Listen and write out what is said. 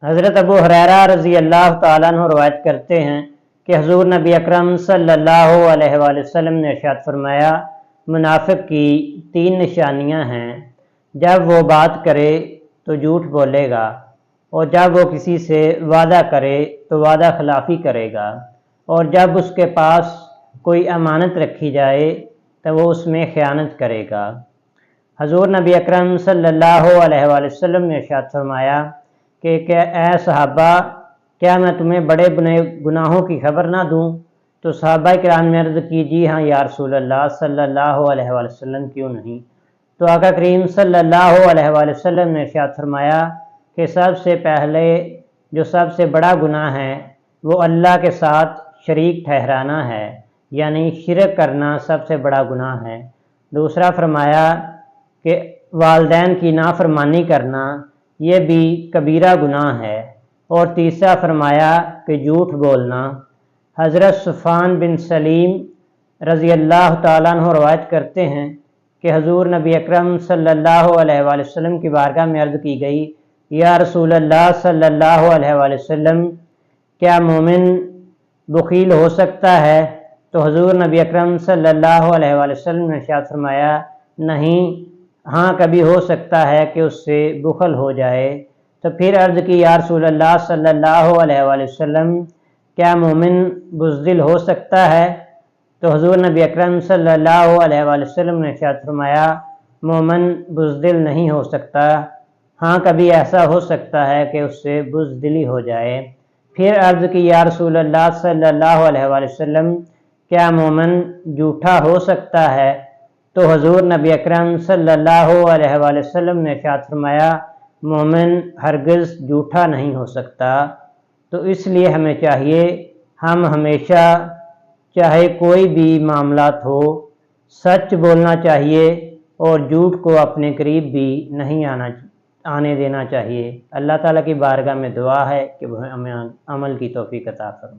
حضرت ابو ہریرہ رضی اللہ تعالیٰ عنہ روایت کرتے ہیں کہ حضور نبی اکرم صلی اللہ علیہ وآلہ وسلم نے ارشاد فرمایا، منافق کی 3 نشانیاں ہیں۔ جب وہ بات کرے تو جھوٹ بولے گا، اور جب وہ کسی سے وعدہ کرے تو وعدہ خلافی کرے گا، اور جب اس کے پاس کوئی امانت رکھی جائے تو وہ اس میں خیانت کرے گا۔ حضور نبی اکرم صلی اللہ علیہ وآلہ وسلم نے ارشاد فرمایا کہ اے صحابہ، کیا میں تمہیں بڑے گناہوں کی خبر نہ دوں؟ تو صحابہ کرام نے عرض کی، جی ہاں یا رسول اللہ صلی اللہ علیہ وآلہ وسلم، کیوں نہیں؟ تو آقا کریم صلی اللہ علیہ وآلہ وسلم نے ارشاد فرمایا کہ سب سے پہلے جو سب سے بڑا گناہ ہے وہ اللہ کے ساتھ شریک ٹھہرانا ہے، یعنی شرک کرنا سب سے بڑا گناہ ہے۔ دوسرا فرمایا کہ والدین کی نافرمانی کرنا، یہ بھی کبیرہ گناہ ہے، اور تیسرا فرمایا کہ جھوٹ بولنا۔ حضرت صفوان بن سلیم رضی اللہ تعالیٰ عنہ روایت کرتے ہیں کہ حضور نبی اکرم صلی اللہ علیہ وآلہ وسلم کی بارگاہ میں عرض کی گئی، یا رسول اللہ صلی اللہ علیہ وآلہ وسلم، کیا مومن بخیل ہو سکتا ہے؟ تو حضور نبی اکرم صلی اللہ علیہ وآلہ وسلم نے ارشاد فرمایا، نہیں، ہاں کبھی ہو سکتا ہے کہ اس سے بخل ہو جائے۔ تو پھر عرض کی، یا رسول اللہ صلی اللہ علیہ وآلہ وسلم، کیا مومن بزدل ہو سکتا ہے؟ تو حضور نبی اکرم صلی اللہ علیہ وآلہ وسلم نے ارشاد فرمایا، مومن بزدل نہیں ہو سکتا، ہاں کبھی ایسا ہو سکتا ہے کہ اس سے بزدلی ہو جائے۔ پھر عرض کی، یا رسول اللہ صلی اللہ علیہ وآلہ وسلم، کیا مومن جھوٹا ہو سکتا ہے؟ تو حضور نبی اکرم صلی اللہ علیہ وآلہ وسلم نے ارشاد فرمایا، مومن ہرگز جھوٹا نہیں ہو سکتا۔ تو اس لیے ہمیں چاہیے ہم ہمیشہ چاہے کوئی بھی معاملات ہو، سچ بولنا چاہیے، اور جھوٹ کو اپنے قریب بھی نہیں آنے دینا چاہیے۔ اللہ تعالیٰ کی بارگاہ میں دعا ہے کہ وہ ہمیں عمل کی توفیق عطا فرمائے۔